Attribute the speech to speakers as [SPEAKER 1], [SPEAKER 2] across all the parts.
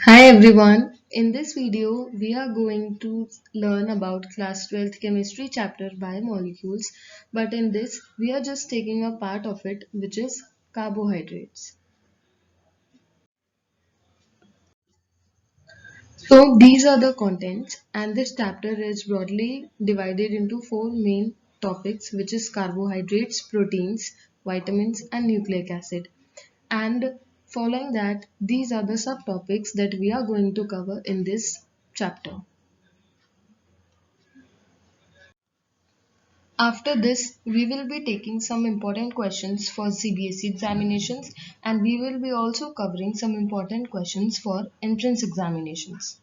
[SPEAKER 1] Hi everyone. In this video, we are going to learn about class 12th chemistry chapter biomolecules, but in this, we are just taking a part of it, which is carbohydrates. So these are the contents, and this chapter is broadly divided into four main topics, which is carbohydrates, proteins, vitamins, and nucleic acid. And following that, these are the subtopics that we are going to cover in this chapter. After this, we will be taking some important questions for CBSE examinations, and we will be also covering some important questions for entrance examinations.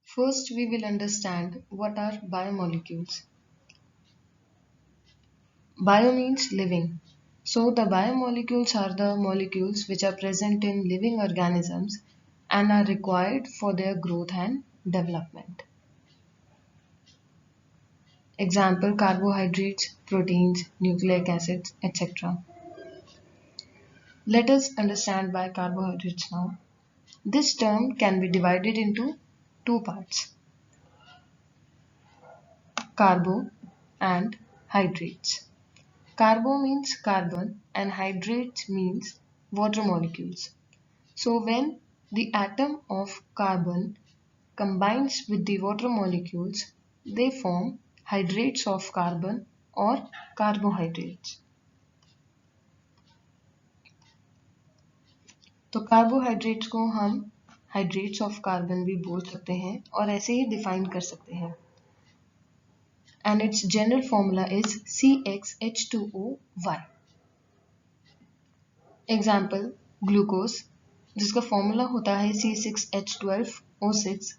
[SPEAKER 1] First, we will understand what are biomolecules. Bio means living. So, the biomolecules are the molecules which are present in living organisms and are required for their growth and development. Example carbohydrates, proteins, nucleic acids, etc. Let us understand by carbohydrates now. This term can be divided into two parts, carbo and hydrates. Carbo means carbon and hydrates means water molecules. So when the atom of carbon combines with the water molecules, they form hydrates of carbon or carbohydrates. तो carbohydrates को हम hydrates of carbon भी बोल सकते हैं और ऐसे ही define कर सकते हैं and its general formula is CxH2OY. Example glucose जिसका फॉर्मूला होता है C6H12O6.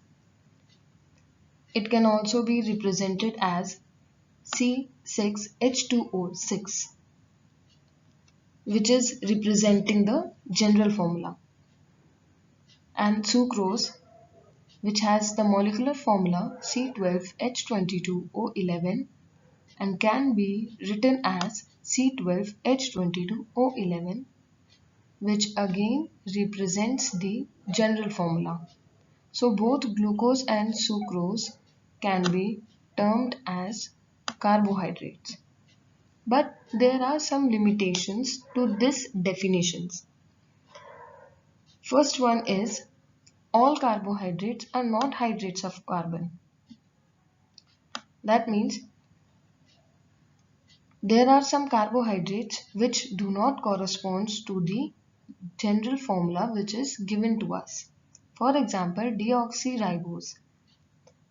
[SPEAKER 1] It can also be represented as C6H2O6, which is representing the general formula. And sucrose, which has the molecular formula C12H22O11 and can be written as C12H22O11, which again represents the general formula. So both glucose and sucrose can be termed as carbohydrates. But there are some limitations to these definitions. First one is all carbohydrates are not hydrates of carbon. That means there are some carbohydrates which do not correspond to the general formula which is given to us. For example, deoxyribose.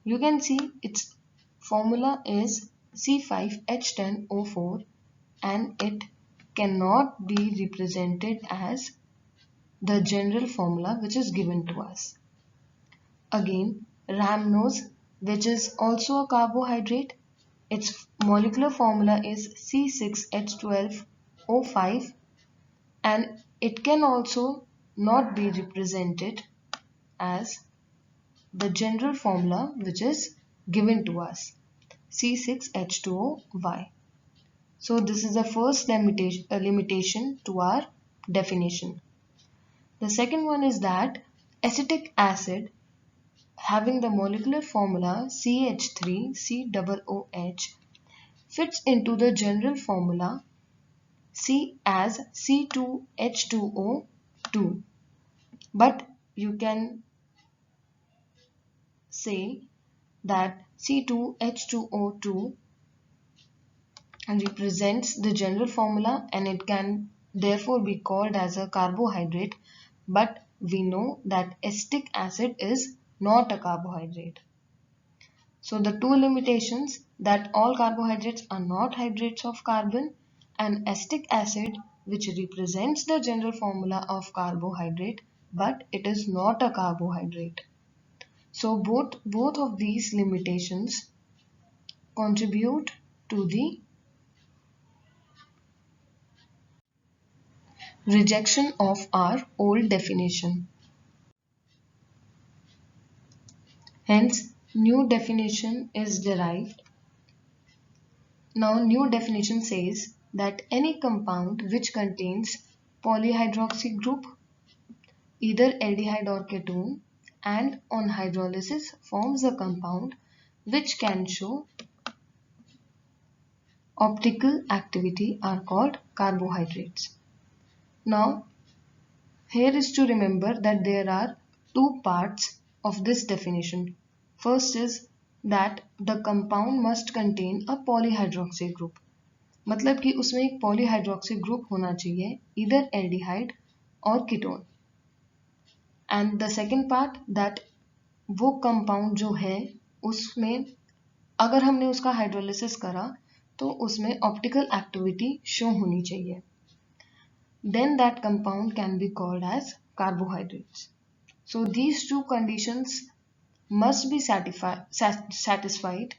[SPEAKER 1] You can see its formula is C5H10O4 and it cannot be represented as the general formula which is given to us. Again, rhamnose, which is also a carbohydrate, its molecular formula is C6H12O5 and it can also not be represented as the general formula which is given to us C6H2OY. So this is the first limitation to our definition. The second one is that acetic acid having the molecular formula CH3COOH fits into the general formula C as C2H2O2, but you can say that C2H2O2 represents the general formula and it can therefore be called as a carbohydrate, but we know that acetic acid is not a carbohydrate. So the two limitations that all carbohydrates are not hydrates of carbon and acetic acid which represents the general formula of carbohydrate but it is not a carbohydrate. So both of these limitations contribute to the rejection of our old definition. Hence, new definition is derived. Now, new definition says that any compound which contains polyhydroxy group either aldehyde or ketone, and on hydrolysis forms a compound which can show optical activity are called carbohydrates. Now, here is to remember that there are two parts of this definition. First is that the compound must contain a polyhydroxy group. मतलब कि उसमें एक polyhydroxy group होना चाहिए, either aldehyde or ketone. And the second part that वो compound जो है उसमें अगर हमने उसका हाइड्रोलिसिस करा तो उसमें ऑप्टिकल एक्टिविटी शो होनी चाहिए. Then that compound can be called as carbohydrates. So these two conditions must be satisfied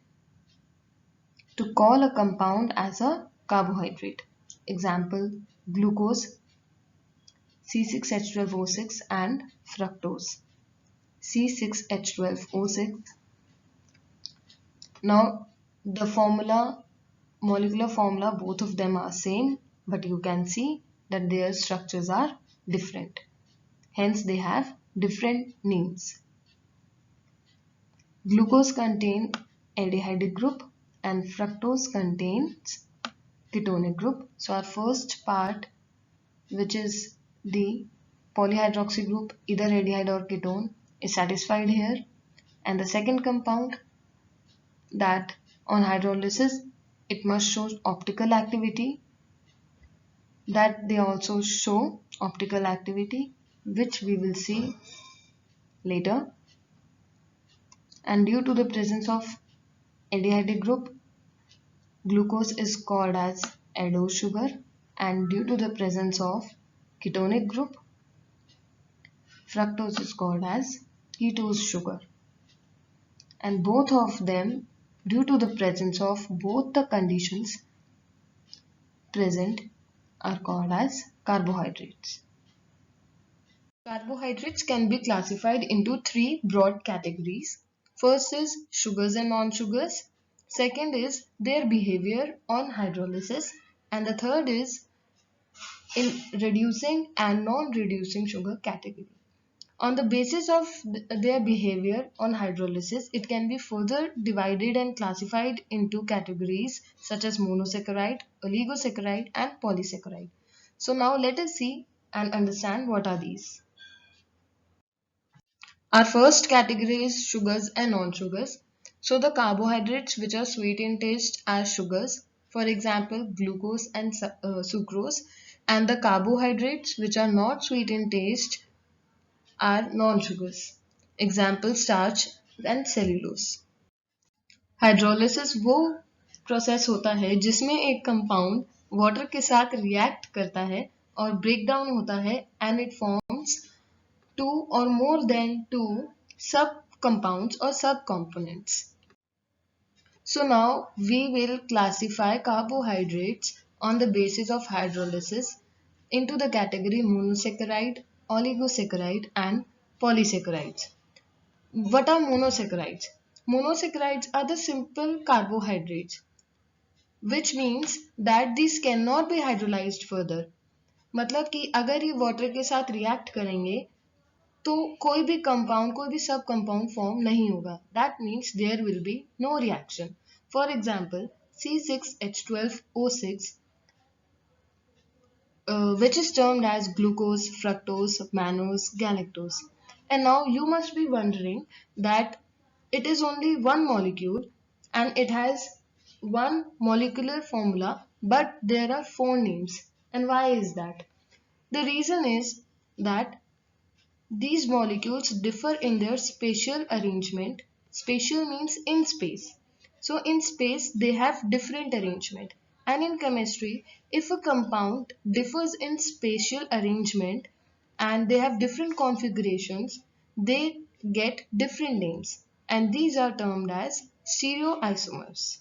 [SPEAKER 1] to call a compound as a carbohydrate. Example, glucose, C6H12O6 and fructose, C6H12O6. Now the molecular formula, both of them are same, but you can see that their structures are different. Hence they have different names. Glucose contains aldehyde group and fructose contains ketonic group. So our first part, which is the polyhydroxy group, either aldehyde or ketone, is satisfied here. And the second compound, that on hydrolysis it must show optical activity, that they also show optical activity, which we will see later. And due to the presence of aldehyde group, glucose is called as aldose sugar, and due to the presence of ketonic group, fructose is called as ketose sugar. And both of them, due to the presence of both the conditions present, are called as carbohydrates. Carbohydrates can be classified into three broad categories. First is sugars and non-sugars. Second is their behavior on hydrolysis. And the third is in reducing and non-reducing sugar category. On the basis of their behavior on hydrolysis, it can be further divided and classified into categories such as monosaccharide, oligosaccharide, and polysaccharide. So now let us see and understand what are these. Our first category is sugars and non-sugars. So the carbohydrates which are sweet in taste are sugars, for example glucose and sucrose, and the carbohydrates which are not sweet in taste are non-sugars, example starch and cellulose. Hydrolysis वो process होता है जिसमें एक compound water के साथ react करता है और ब्रेक डाउन होता है and it forms two or more than two sub-compounds or sub-components. So now we will classify carbohydrates on the basis of hydrolysis into the category monosaccharide, oligosaccharide and polysaccharides. What are monosaccharides? Monosaccharides are the simple carbohydrates, which means that these cannot be hydrolyzed further. मतलब कि अगर ये water के साथ react करेंगे तो कोई भी कंपाउंड, कोई भी सब कंपाउंड फॉर्म नहीं होगा. That means there will be no reaction. For example C6H12O6, which is termed as glucose, fructose, mannose, galactose. And now you must be wondering that it is only one molecule and it has one molecular formula, but there are four names. And why is that? The reason is that these molecules differ in their spatial arrangement. Spatial means in space. So in space they have different arrangement. And in chemistry, if a compound differs in spatial arrangement and they have different configurations, they get different names. And these are termed as stereoisomers.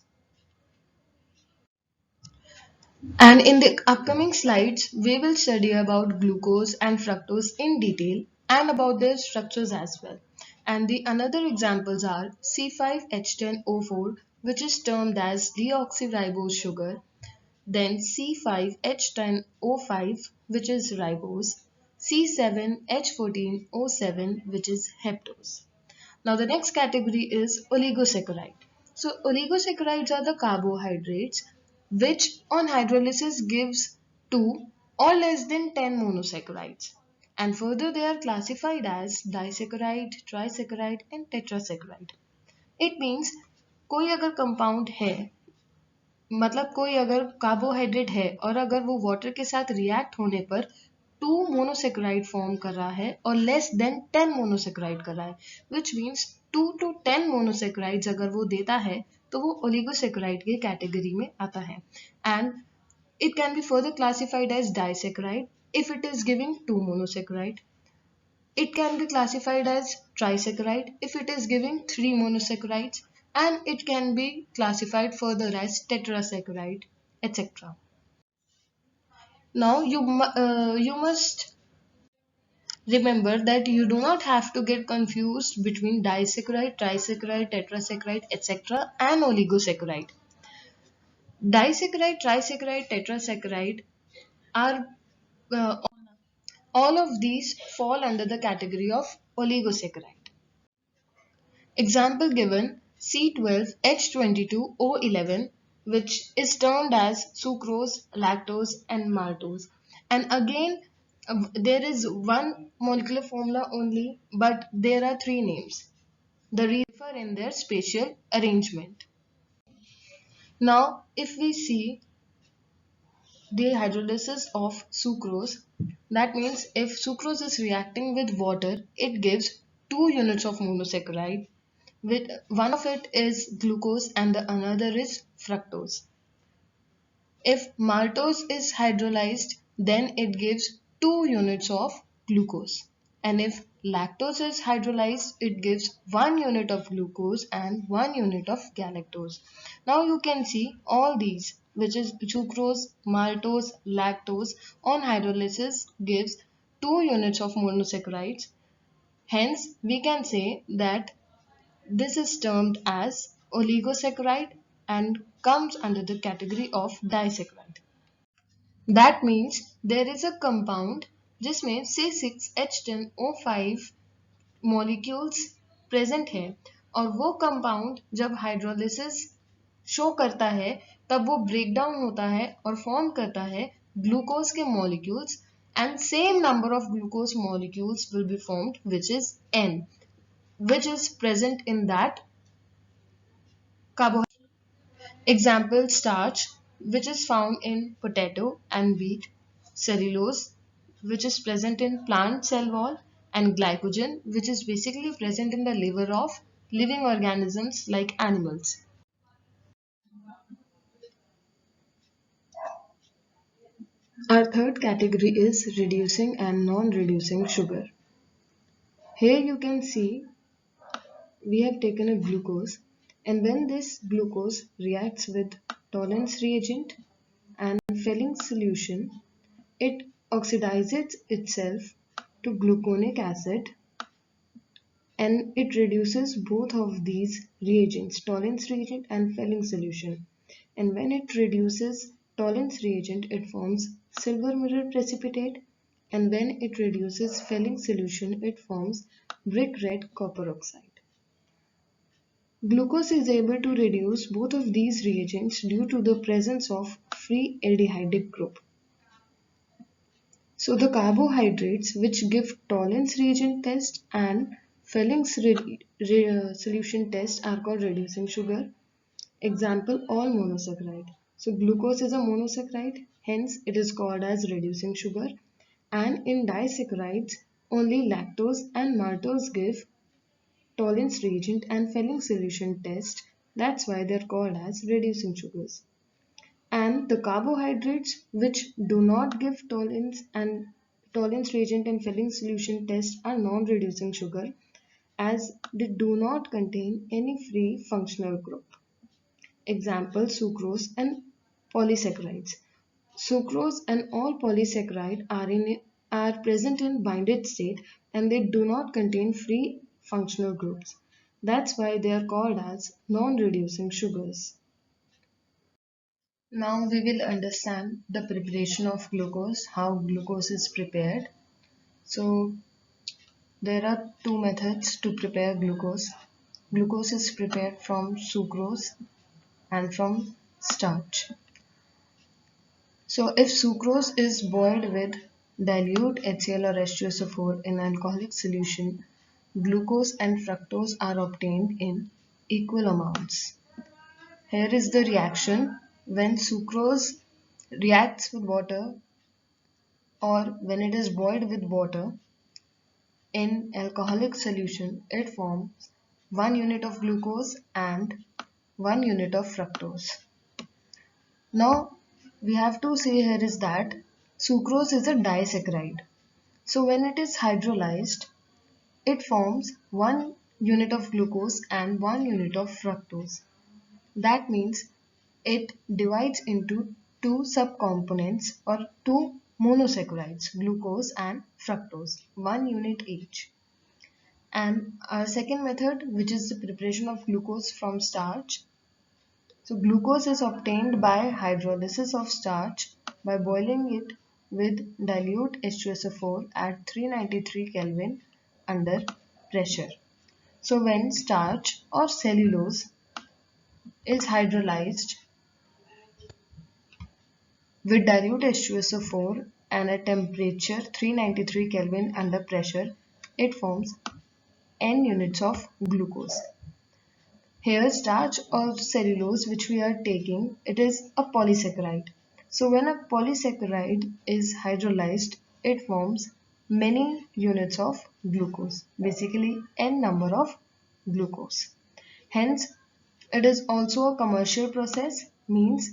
[SPEAKER 1] And in the upcoming slides, we will study about glucose and fructose in detail and about their structures as well. And the another examples are C5H10O4, which is termed as deoxyribose sugar, then C5H10O5, which is ribose, C7H14O7, which is heptose. Now the next category is oligosaccharide. So oligosaccharides are the carbohydrates which on hydrolysis gives 2 or less than 10 monosaccharides. And further they are classified as disaccharide, trisaccharide and tetrasaccharide. It means कोई अगर compound है, मतलब कोई अगर carbohydrate है और अगर वो वाटर के साथ रिएक्ट होने पर 2 मोनोसेक्राइड फॉर्म कर रहा है और लेस देन 10 मोनोसेक्राइड कर रहा है, विच मीन्स 2 to 10 मोनोसेक्राइड्स अगर वो देता है तो वो ओलिगोसेक्राइड के कैटेगरी में आता है. And it can be further classified as disaccharide if it is giving 2 monosaccharide. It can be classified as trisaccharide if it is giving 3 monosaccharides, and it can be classified further as tetrasaccharide, etc. Now you must remember that you do not have to get confused between disaccharide, trisaccharide, tetrasaccharide, etc. and oligosaccharide. Disaccharide, trisaccharide, tetrasaccharide are uh, all of these fall under the category of oligosaccharide. Example given C12H22O11, which is termed as sucrose, lactose and maltose. And again there is one molecular formula only, but there are three names. The reason differ in their spatial arrangement. Now if we see the hydrolysis of sucrose, that means if sucrose is reacting with water, it gives 2 units of monosaccharide, with one of it is glucose and the another is fructose. If maltose is hydrolyzed, then it gives 2 units of glucose. And if lactose is hydrolyzed, it gives 1 unit of glucose and 1 unit of galactose. Now you can see all these, which is sucrose, maltose, lactose, on hydrolysis gives 2 units of monosaccharides. Hence, we can say that this is termed as oligosaccharide and comes under the category of disaccharide. That means there is a compound जिसमें C6H10O5 molecules present है और वो compound जब hydrolysis show करता है तब वो break down होता है और form करता है glucose के molecules, and same number of glucose molecules will be formed, which is N, which is present in that carbohydrate. Example starch, which is found in potato and wheat; cellulose, which is present in plant cell wall; and glycogen, which is basically present in the liver of living organisms like animals. Our third category is reducing and non-reducing sugar. Here you can see we have taken a glucose, and when this glucose reacts with Tollens reagent and Fehling solution, it oxidizes itself to gluconic acid, and it reduces both of these reagents, Tollens reagent and Fehling solution. And when it reduces Tollens reagent, it forms silver mirror precipitate, and when it reduces Fehling solution, it forms brick red copper oxide. Glucose is able to reduce both of these reagents due to the presence of free aldehydic group. So the carbohydrates which give Tollens reagent test and Fehling solution test are called reducing sugar. Example, all monosaccharide. So glucose is a monosaccharide, hence it is called as reducing sugar. And in disaccharides, only lactose and maltose give Tollens reagent and Fehling solution test. That's why they're called as reducing sugars. And the carbohydrates which do not give Tollens reagent and Fehling solution test are non-reducing sugar, as they do not contain any free functional group. Example, sucrose and polysaccharides. Sucrose and all polysaccharide are present in binded state, and they do not contain free functional groups. That's why they are called as non-reducing sugars. Now we will understand the preparation of glucose, how glucose is prepared. So there are two methods to prepare glucose. Glucose is prepared from sucrose and from starch. So if sucrose is boiled with dilute HCl or H2SO4 in alcoholic solution, glucose and fructose are obtained in equal amounts. Here is the reaction when sucrose reacts with water or when it is boiled with water in alcoholic solution, it forms 1 unit of glucose and 1 unit of fructose. Now we have to say here is that sucrose is a disaccharide. So when it is hydrolyzed, it forms 1 unit of glucose and 1 unit of fructose. That means it divides into two subcomponents or two monosaccharides, glucose and fructose, 1 unit each. And our second method, which is the preparation of glucose from starch. So glucose is obtained by hydrolysis of starch by boiling it with dilute H2SO4 at 393 Kelvin under pressure. So when starch or cellulose is hydrolyzed with dilute H2SO4 and at temperature 393 Kelvin under pressure, it forms N units of glucose. Here starch or cellulose which we are taking, it is a polysaccharide. So when a polysaccharide is hydrolyzed, it forms many units of glucose, basically n number of glucose. Hence, it is also a commercial process, means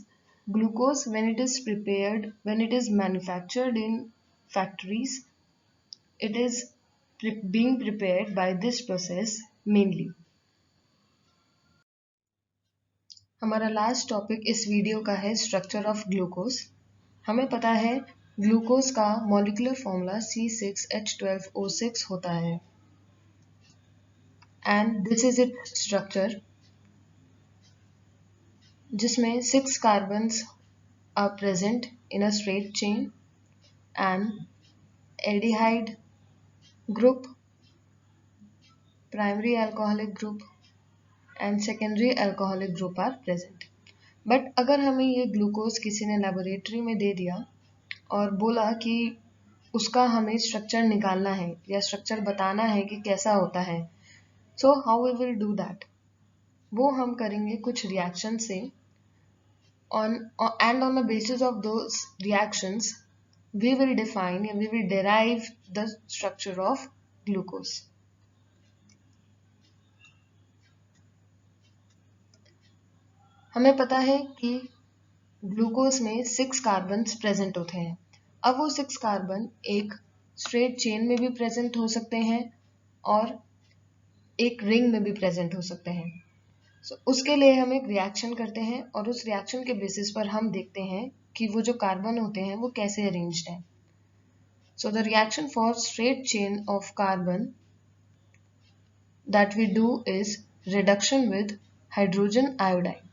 [SPEAKER 1] glucose when it is prepared, when it is manufactured in factories, it is being prepared by this process mainly. हमारा last topic इस video का है structure of glucose. हमें पता है glucose का molecular formula C6H12O6 होता है and this is it structure जिसमें 6 carbons are present in a straight chain and aldehyde group, primary alcoholic group and secondary alcoholic group are present. But अगर हमें ये ग्लूकोज किसी ने लेबोरेटरी में दे दिया और बोला कि उसका हमें स्ट्रक्चर निकालना है या स्ट्रक्चर बताना है कि कैसा होता है, so how we will do that, वो हम करेंगे कुछ रिएक्शन से and on the basis of those reactions we will define या we will derive the structure of glucose. हमें पता है कि ग्लूकोज में 6 कार्बन्स प्रेजेंट होते हैं. अब वो 6 कार्बन एक स्ट्रेट चेन में भी प्रेजेंट हो सकते हैं और एक रिंग में भी प्रेजेंट हो सकते हैं. उसके लिए हम एक रिएक्शन करते हैं और उस रिएक्शन के बेसिस पर हम देखते हैं कि वो जो कार्बन होते हैं वो कैसे अरेंज्ड हैं. So the reaction for straight chain of carbon that we do is reduction with hydrogen iodide.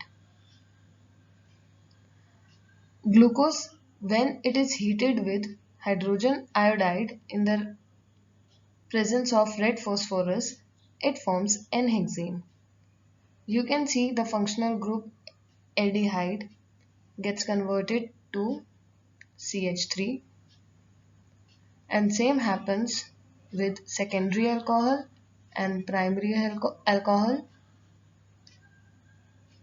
[SPEAKER 1] Glucose, when it is heated with hydrogen iodide in the presence of red phosphorus, it forms N-hexane. You can see the functional group aldehyde gets converted to CH3, and same happens with secondary alcohol and primary alcohol.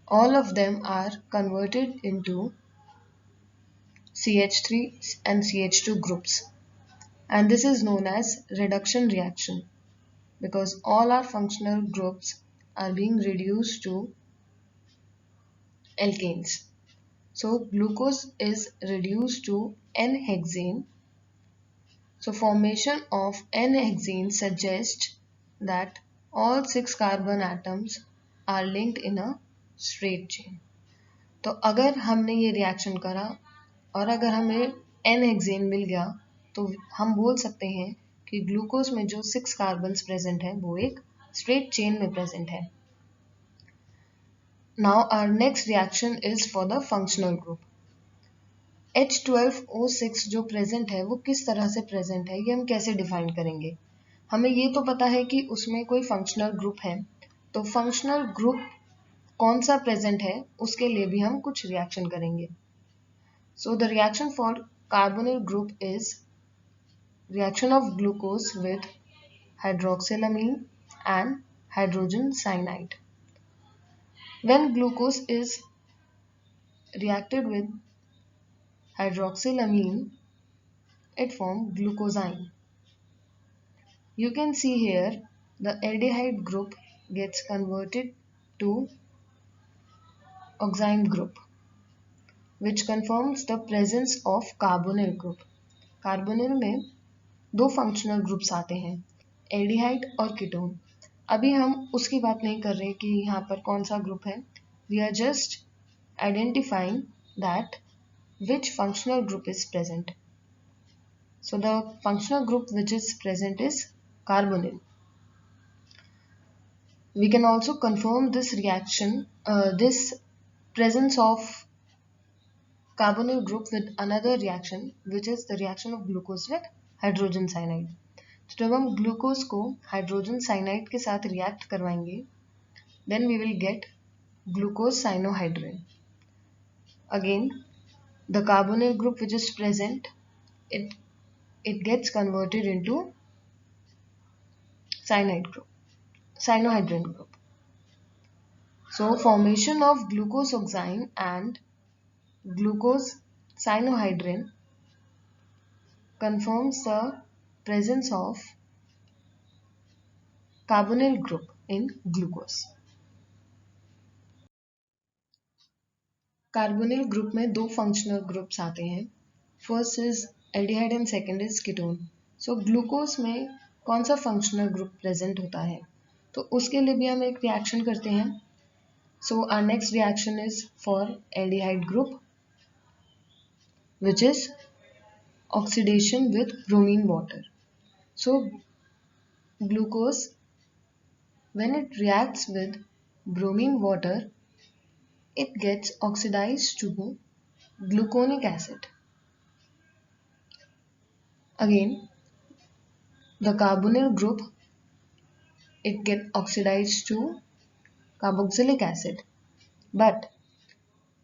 [SPEAKER 1] All of them are converted into CH3 and CH2 groups, and this is known as reduction reaction because all our functional groups are being reduced to alkanes. So glucose is reduced to N-hexane. So formation of N-hexane suggests that all 6 carbon atoms are linked in a straight chain. तो अगर हमने ये reaction करा और अगर हमें N-hexane मिल गया तो हम बोल सकते हैं कि ग्लूकोज में जो 6 कार्बन्स प्रेजेंट हैं वो एक स्ट्रेट चेन में प्रेजेंट है. Now our next reaction is for the functional group. H12O6 जो प्रेजेंट है वो किस तरह से प्रेजेंट है, ये हम कैसे डिफाइन करेंगे। हमें ये तो पता है कि उसमें कोई फंक्शनल ग्रुप है, तो फंक्शनल ग्रुप कौन सा प्रेजेंट है उसके लिए भी हम कुछ रिएक्शन करेंगे। सो the reaction for carbonyl group is reaction of glucose with hydroxylamine and hydrogen cyanide. When glucose is reacted with hydroxylamine, it forms glucosine. You can see here the aldehyde group gets converted to oxime group, which confirms the presence of carbonyl group. Carbonyl में दो functional groups आते हैं, aldehyde और ketone. अभी हम उसकी बात नहीं कर रहे कि यहाँ पर कौन सा ग्रुप है, we are just identifying that which functional group is present. So the functional group which is present is carbonyl. We can also confirm this reaction, this presence of carbonyl group with another reaction which is the reaction of glucose with hydrogen cyanide. तो जब हम glucose को hydrogen cyanide के साथ react करवाएंगे, then we will get glucose cyanohydrin. Again the carbonyl group which is present, it gets converted into cyanide group, cyanohydrin group. So formation of glucosoxime and glucose cyanohydrin confirms the presence of carbonyl group in glucose. Carbonyl group में दो functional groups आते हैं, first is aldehyde and second is ketone. So glucose में कौन सा functional group present होता है, तो उसके लिए भी हम एक रिएक्शन करते हैं. So our next reaction is for aldehyde group which is oxidation with bromine water. So glucose when it reacts with bromine water, it gets oxidized to gluconic acid. Again, the carbonyl group, it gets oxidized to carboxylic acid. But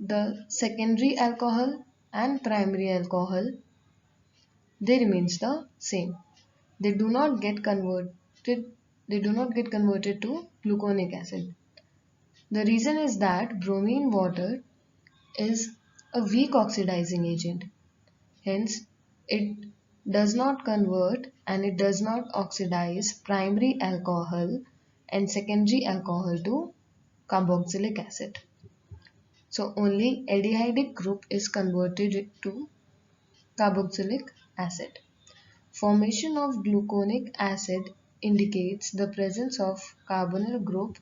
[SPEAKER 1] the secondary alcohol and primary alcohol, they remains the same. They do not get converted. They do not get converted to gluconic acid. The reason is that bromine water is a weak oxidizing agent. Hence, it does not convert and it does not oxidize primary alcohol and secondary alcohol to carboxylic acid. So only aldehydic group is converted to carboxylic acid. Formation of gluconic acid indicates the presence of carbonyl group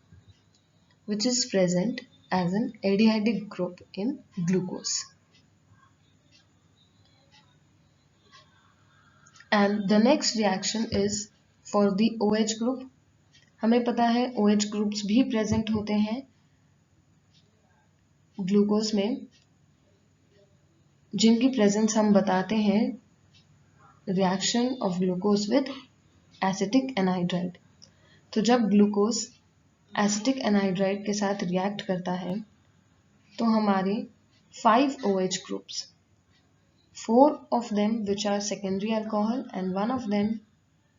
[SPEAKER 1] which is present as an aldehydic group in glucose. And the next reaction is for the OH group. हमें पता है OH groups भी present होते हैं glucose में, जिनकी presence हम बताते हैं reaction of glucose with acetic anhydride. तो जब ग्लूकोज एसिटिक एनहाइड्राइड के साथ रिएक्ट करता है तो हमारे 5 OH groups, 4 of them which are secondary alcohol and 1 of them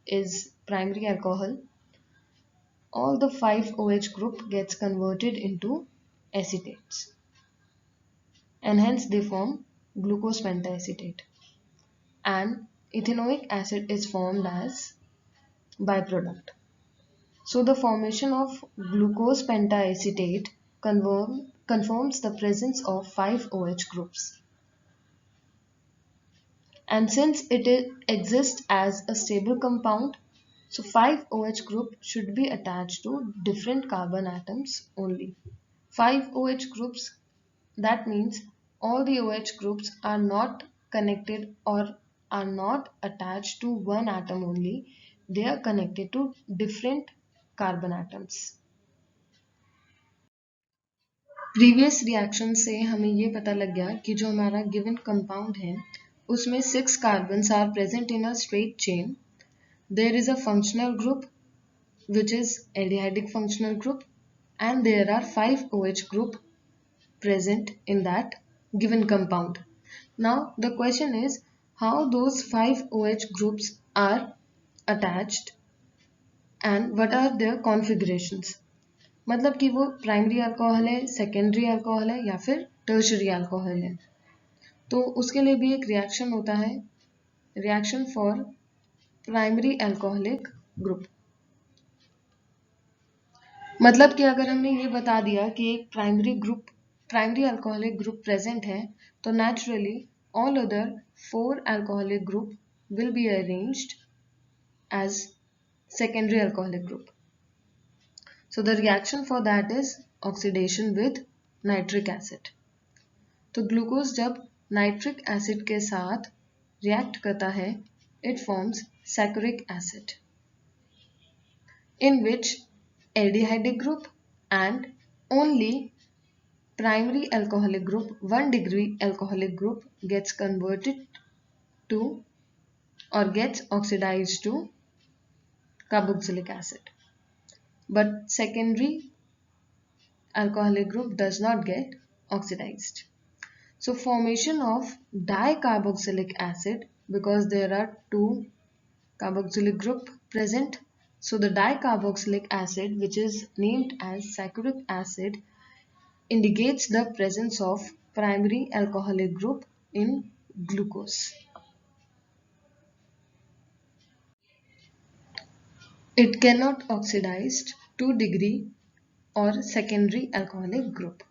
[SPEAKER 1] is primary alcohol, all the 5 OH group gets converted into acetates and hence they form glucose pentacetate, and ethanoic acid is formed as byproduct. So the formation of glucose pentacetate confirms the presence of 5 OH groups. And since it exists as a stable compound, so 5 OH group should be attached to different carbon atoms only. 5 OH groups, that means all the OH groups are not connected or are not attached to one atom only. They are connected to different carbon atoms. Previous reaction से हमें ये पता लग गया कि जो हमारा given compound है उसमें 6 carbons are present in a straight chain. There is a functional group which is aldehydic functional group, and there are 5 OH group present in that given compound. Now the question is how those 5 OH groups are attached and what are their configurations. मतलब कि वो primary alcohol है, secondary alcohol है या फिर tertiary alcohol है. तो उसके लिए भी एक रिएक्शन होता है, reaction for primary alcoholic group. मतलब कि अगर हमने ये बता दिया कि एक प्राइमरी अल्कोहलिक ग्रुप प्रेजेंट है, तो naturally all other 4 alcoholic group will be arranged as secondary alcoholic group. So the reaction for that is oxidation with nitric acid. तो ग्लूकोज जब नाइट्रिक एसिड के साथ रिएक्ट करता है, it forms saccharic acid in which aldehydic group and only primary alcoholic group 1 degree alcoholic group gets converted to or gets oxidized to carboxylic acid, but secondary alcoholic group does not get oxidized. So formation of dicarboxylic acid, because there are 2 carboxylic group present, so the dicarboxylic acid, which is named as saccharic acid, indicates the presence of primary alcoholic group in glucose. It cannot oxidize 2 degree or secondary alcoholic group.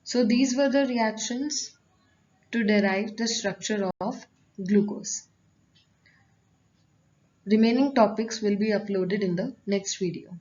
[SPEAKER 1] So these were the reactions to derive the structure of glucose. Remaining topics will be uploaded in the next video.